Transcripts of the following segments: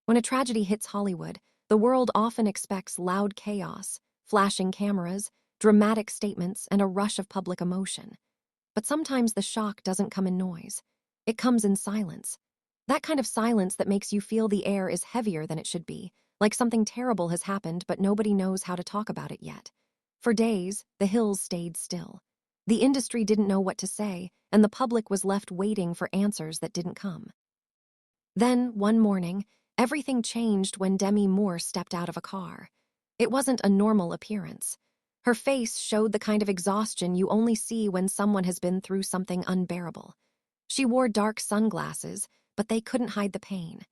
When a tragedy hits Hollywood, the world often expects loud chaos, flashing cameras, dramatic statements, and a rush of public emotion. But sometimes the shock doesn't come in noise. It comes in silence. That kind of silence that makes you feel the air is heavier than it should be, like something terrible has happened but nobody knows how to talk about it yet. For days, the hills stayed still. The industry didn't know what to say, and the public was left waiting for answers that didn't come. Then, one morning, everything changed when Demi Moore stepped out of a car. It wasn't a normal appearance. Her face showed the kind of exhaustion you only see when someone has been through something unbearable. She wore dark sunglasses, but they couldn't hide the pain.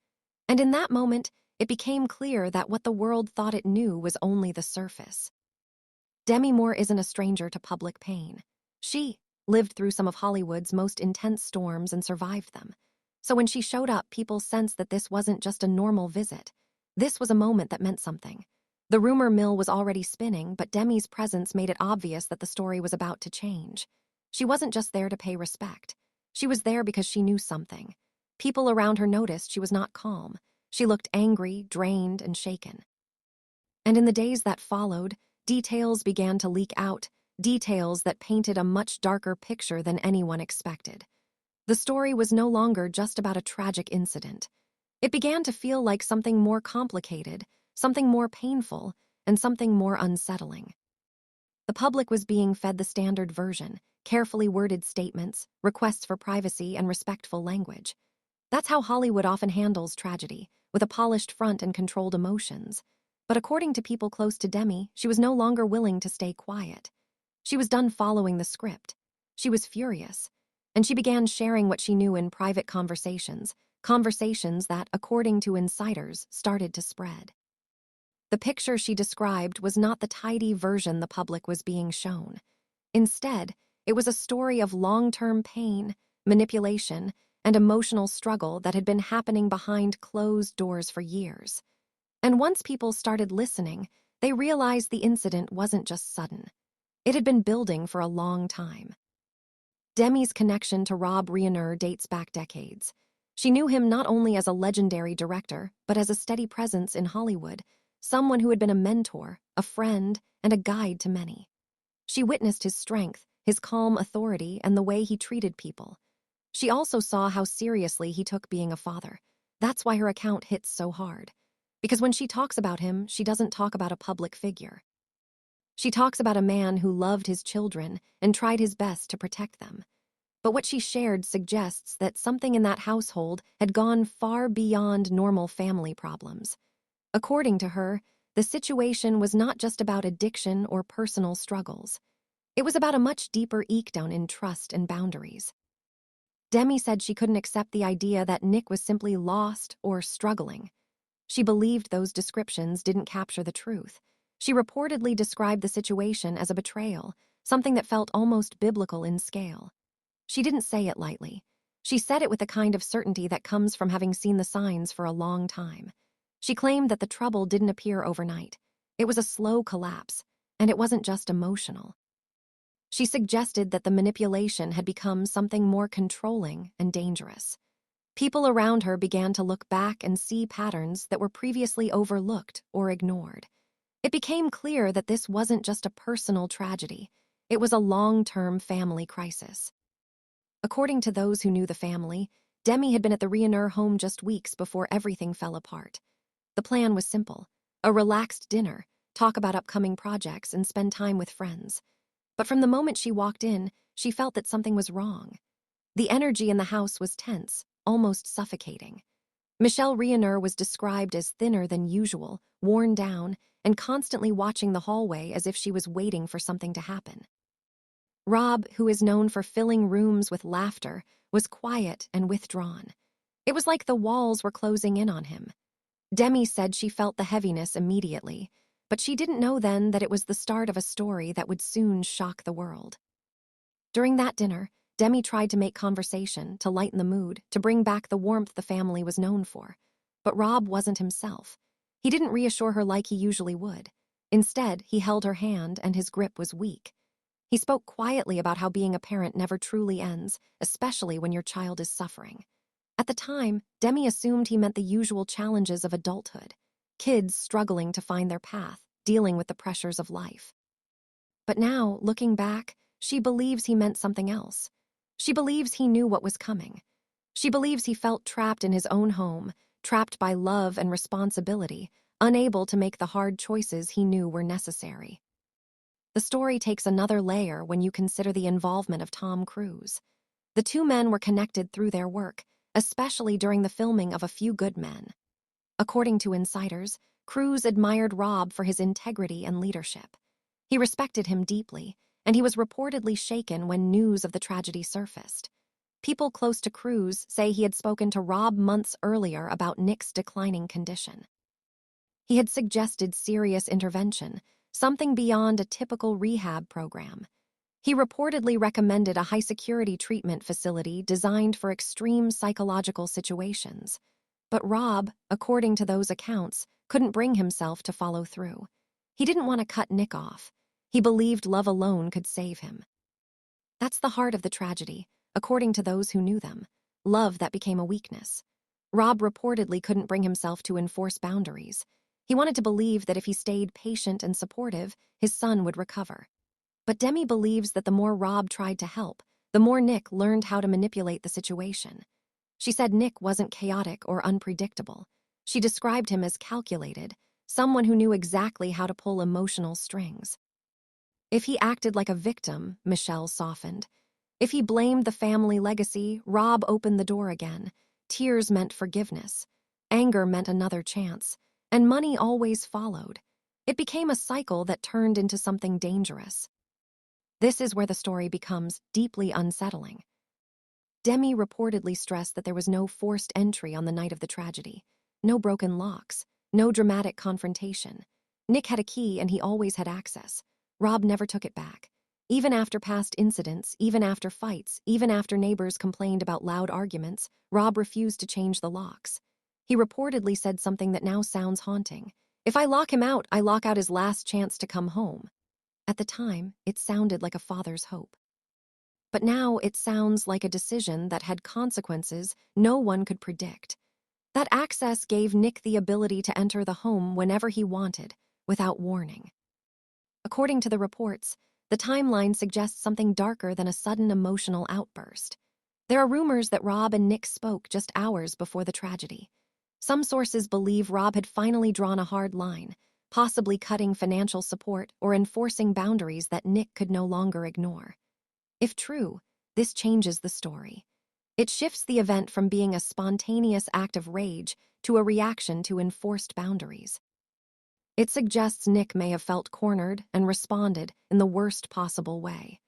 And in that moment, it became clear that what the world thought it knew was only the surface. Demi Moore isn't a stranger to public pain. She lived through some of Hollywood's most intense storms and survived them. So when she showed up, people sensed that this wasn't just a normal visit. This was a moment that meant something. The rumor mill was already spinning, but Demi's presence made it obvious that the story was about to change. She wasn't just there to pay respect. She was there because she knew something. People around her noticed she was not calm. She looked angry, drained, and shaken. And in the days that followed, details began to leak out, details that painted a much darker picture than anyone expected. The story was no longer just about a tragic incident. It began to feel like something more complicated, something more painful, and something more unsettling. The public was being fed the standard version, carefully worded statements, requests for privacy, and respectful language. That's how Hollywood often handles tragedy, with a polished front and controlled emotions. But according to people close to Demi, she was no longer willing to stay quiet. She was done following the script. She was furious. And she began sharing what she knew in private conversations, conversations that, according to insiders, started to spread. The picture she described was not the tidy version the public was being shown. Instead, it was a story of long-term pain, manipulation, and emotional struggle that had been happening behind closed doors for years. And once people started listening, they realized the incident wasn't just sudden. It had been building for a long time. Demi's connection to Rob Reiner dates back decades. She knew him not only as a legendary director, but as a steady presence in Hollywood, someone who had been a mentor, a friend, and a guide to many. She witnessed his strength, his calm authority, and the way he treated people. She also saw how seriously he took being a father. That's why her account hits so hard. Because when she talks about him, she doesn't talk about a public figure. She talks about a man who loved his children and tried his best to protect them. But what she shared suggests that something in that household had gone far beyond normal family problems. According to her, the situation was not just about addiction or personal struggles. It was about a much deeper breakdown in trust and boundaries. Demi said she couldn't accept the idea that Nick was simply lost or struggling. She believed those descriptions didn't capture the truth. She reportedly described the situation as a betrayal, something that felt almost biblical in scale. She didn't say it lightly. She said it with the kind of certainty that comes from having seen the signs for a long time. She claimed that the trouble didn't appear overnight. It was a slow collapse, and it wasn't just emotional. She suggested that the manipulation had become something more controlling and dangerous. People around her began to look back and see patterns that were previously overlooked or ignored. It became clear that this wasn't just a personal tragedy. It was a long-term family crisis. According to those who knew the family, Demi had been at the Reiner home just weeks before everything fell apart. The plan was simple: a relaxed dinner, talk about upcoming projects, and spend time with friends. But from the moment she walked in, she felt that something was wrong. The energy in the house was tense, almost suffocating. Michelle Reiner was described as thinner than usual, worn down, and constantly watching the hallway as if she was waiting for something to happen. Rob, who is known for filling rooms with laughter, was quiet and withdrawn. It was like the walls were closing in on him. Demi said she felt the heaviness immediately, but she didn't know then that it was the start of a story that would soon shock the world. During that dinner, Demi tried to make conversation, to lighten the mood, to bring back the warmth the family was known for. But Rob wasn't himself. He didn't reassure her like he usually would. Instead, he held her hand, and his grip was weak. He spoke quietly about how being a parent never truly ends, especially when your child is suffering. At the time, Demi assumed he meant the usual challenges of adulthood, kids struggling to find their path, dealing with the pressures of life. But now, looking back, she believes he meant something else. She believes he knew what was coming. She believes he felt trapped in his own home, trapped by love and responsibility, unable to make the hard choices he knew were necessary. The story takes another layer when you consider the involvement of Tom Cruise. The two men were connected through their work, especially during the filming of A Few Good Men. According to insiders, Cruise admired Rob for his integrity and leadership. He respected him deeply, and he was reportedly shaken when news of the tragedy surfaced. People close to Cruise say he had spoken to Rob months earlier about Nick's declining condition. He had suggested serious intervention, something beyond a typical rehab program. He reportedly recommended a high-security treatment facility designed for extreme psychological situations. But Rob, according to those accounts, couldn't bring himself to follow through. He didn't want to cut Nick off. He believed love alone could save him. That's the heart of the tragedy, according to those who knew them. Love that became a weakness. Rob reportedly couldn't bring himself to enforce boundaries. He wanted to believe that if he stayed patient and supportive, his son would recover. But Demi believes that the more Rob tried to help, the more Nick learned how to manipulate the situation. She said Nick wasn't chaotic or unpredictable. She described him as calculated, someone who knew exactly how to pull emotional strings. If he acted like a victim, Michelle softened. If he blamed the family legacy, Rob opened the door again. Tears meant forgiveness. Anger meant another chance. And money always followed. It became a cycle that turned into something dangerous. This is where the story becomes deeply unsettling. Demi reportedly stressed that there was no forced entry on the night of the tragedy. No broken locks. No dramatic confrontation. Nick had a key and he always had access. Rob never took it back. Even after past incidents, even after fights, even after neighbors complained about loud arguments, Rob refused to change the locks. He reportedly said something that now sounds haunting. "If I lock him out, I lock out his last chance to come home." At the time, it sounded like a father's hope. But now it sounds like a decision that had consequences no one could predict. That access gave Nick the ability to enter the home whenever he wanted, without warning. According to the reports, the timeline suggests something darker than a sudden emotional outburst. There are rumors that Rob and Nick spoke just hours before the tragedy. Some sources believe Rob had finally drawn a hard line, possibly cutting financial support or enforcing boundaries that Nick could no longer ignore. If true, this changes the story. It shifts the event from being a spontaneous act of rage to a reaction to enforced boundaries. It suggests Nick may have felt cornered and responded in the worst possible way.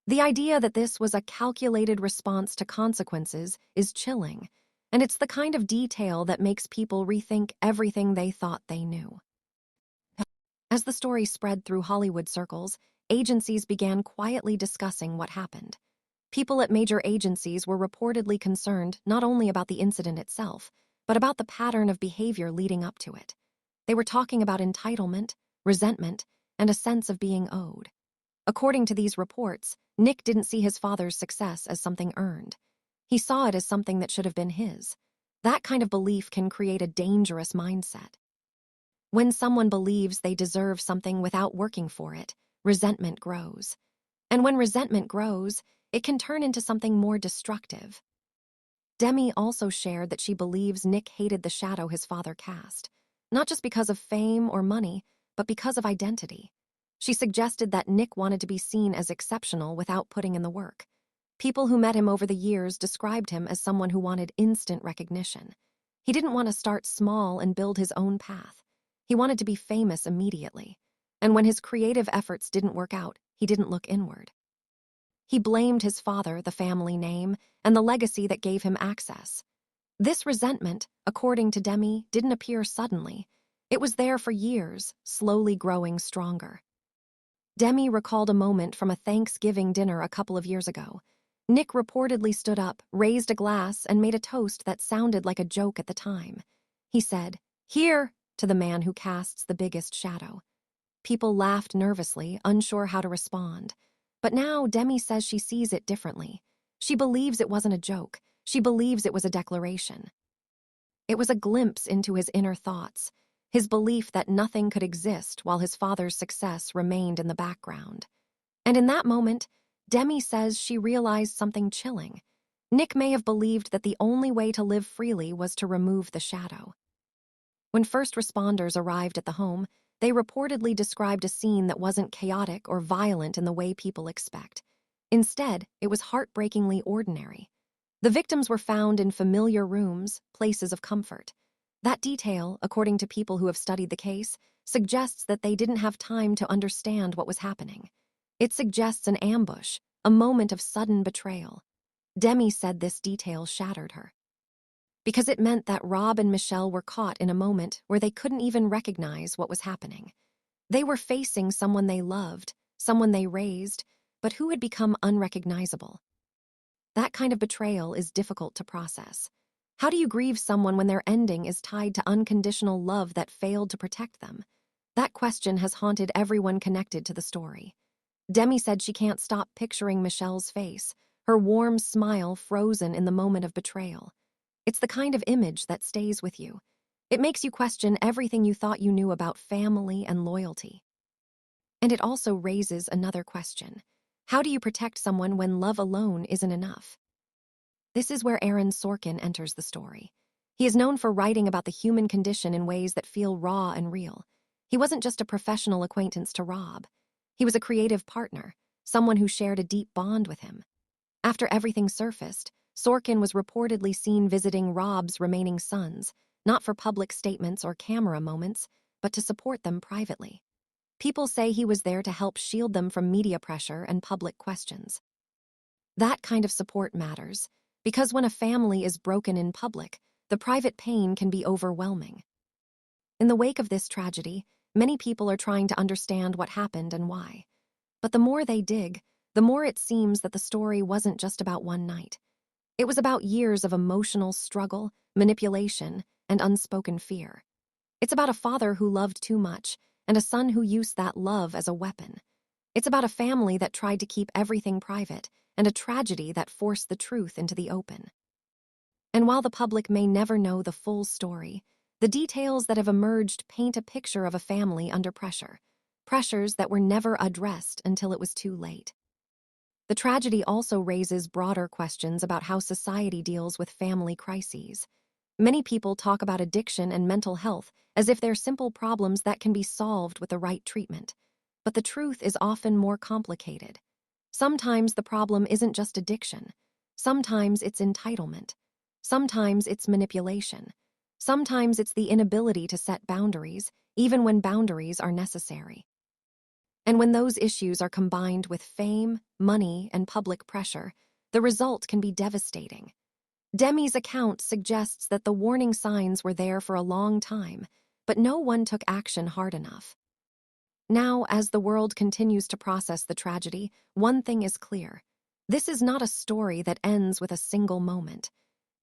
The idea that this was a calculated response to consequences is chilling, and it's the kind of detail that makes people rethink everything they thought they knew. As the story spread through Hollywood circles, agencies began quietly discussing what happened. People at major agencies were reportedly concerned not only about the incident itself, but about the pattern of behavior leading up to it. They were talking about entitlement, resentment, and a sense of being owed. According to these reports, Nick didn't see his father's success as something earned. He saw it as something that should have been his. That kind of belief can create a dangerous mindset. When someone believes they deserve something without working for it, resentment grows. And when resentment grows, it can turn into something more destructive. Demi also shared that she believes Nick hated the shadow his father cast, not just because of fame or money, but because of identity. She suggested that Nick wanted to be seen as exceptional without putting in the work. People who met him over the years described him as someone who wanted instant recognition. He didn't want to start small and build his own path. He wanted to be famous immediately. And when his creative efforts didn't work out, he didn't look inward. He blamed his father, the family name, and the legacy that gave him access. This resentment, according to Demi, didn't appear suddenly. It was there for years, slowly growing stronger. Demi recalled a moment from a Thanksgiving dinner a couple of years ago. Nick reportedly stood up, raised a glass, and made a toast that sounded like a joke at the time. He said, "Here," to the man who casts the biggest shadow. People laughed nervously, unsure how to respond. But now Demi says she sees it differently. She believes it wasn't a joke. She believes it was a declaration. It was a glimpse into his inner thoughts, his belief that nothing could exist while his father's success remained in the background. And in that moment, Demi says she realized something chilling. Nick may have believed that the only way to live freely was to remove the shadow. When first responders arrived at the home, they reportedly described a scene that wasn't chaotic or violent in the way people expect. Instead, it was heartbreakingly ordinary. The victims were found in familiar rooms, places of comfort. That detail, according to people who have studied the case, suggests that they didn't have time to understand what was happening. It suggests an ambush, a moment of sudden betrayal. Demi said this detail shattered her, because it meant that Rob and Michelle were caught in a moment where they couldn't even recognize what was happening. They were facing someone they loved, someone they raised, but who had become unrecognizable. That kind of betrayal is difficult to process. How do you grieve someone when their ending is tied to unconditional love that failed to protect them? That question has haunted everyone connected to the story. Demi said she can't stop picturing Michelle's face, her warm smile frozen in the moment of betrayal. It's the kind of image that stays with you. It makes you question everything you thought you knew about family and loyalty. And it also raises another question. How do you protect someone when love alone isn't enough? This is where Aaron Sorkin enters the story. He is known for writing about the human condition in ways that feel raw and real. He wasn't just a professional acquaintance to Rob. He was a creative partner, someone who shared a deep bond with him. After everything surfaced, Sorkin was reportedly seen visiting Rob's remaining sons, not for public statements or camera moments, but to support them privately. People say he was there to help shield them from media pressure and public questions. That kind of support matters, because when a family is broken in public, the private pain can be overwhelming. In the wake of this tragedy, many people are trying to understand what happened and why. But the more they dig, the more it seems that the story wasn't just about one night. It was about years of emotional struggle, manipulation, and unspoken fear. It's about a father who loved too much and a son who used that love as a weapon. It's about a family that tried to keep everything private and a tragedy that forced the truth into the open. And while the public may never know the full story, the details that have emerged paint a picture of a family under pressure, pressures that were never addressed until it was too late. The tragedy also raises broader questions about how society deals with family crises. Many people talk about addiction and mental health as if they're simple problems that can be solved with the right treatment. But the truth is often more complicated. Sometimes the problem isn't just addiction. Sometimes it's entitlement. Sometimes it's manipulation. Sometimes it's the inability to set boundaries, even when boundaries are necessary. And when those issues are combined with fame, money, and public pressure, the result can be devastating. Demi's account suggests that the warning signs were there for a long time, but no one took action hard enough. Now, as the world continues to process the tragedy, one thing is clear. This is not a story that ends with a single moment.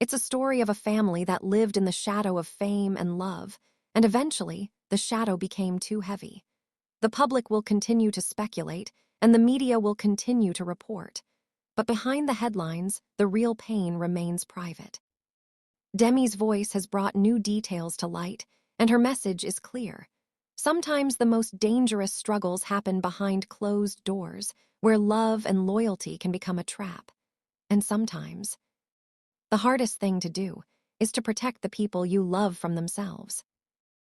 It's a story of a family that lived in the shadow of fame and love, and eventually, the shadow became too heavy. The public will continue to speculate, and the media will continue to report. But behind the headlines, the real pain remains private. Demi's voice has brought new details to light, and her message is clear. Sometimes the most dangerous struggles happen behind closed doors, where love and loyalty can become a trap. And sometimes, the hardest thing to do is to protect the people you love from themselves.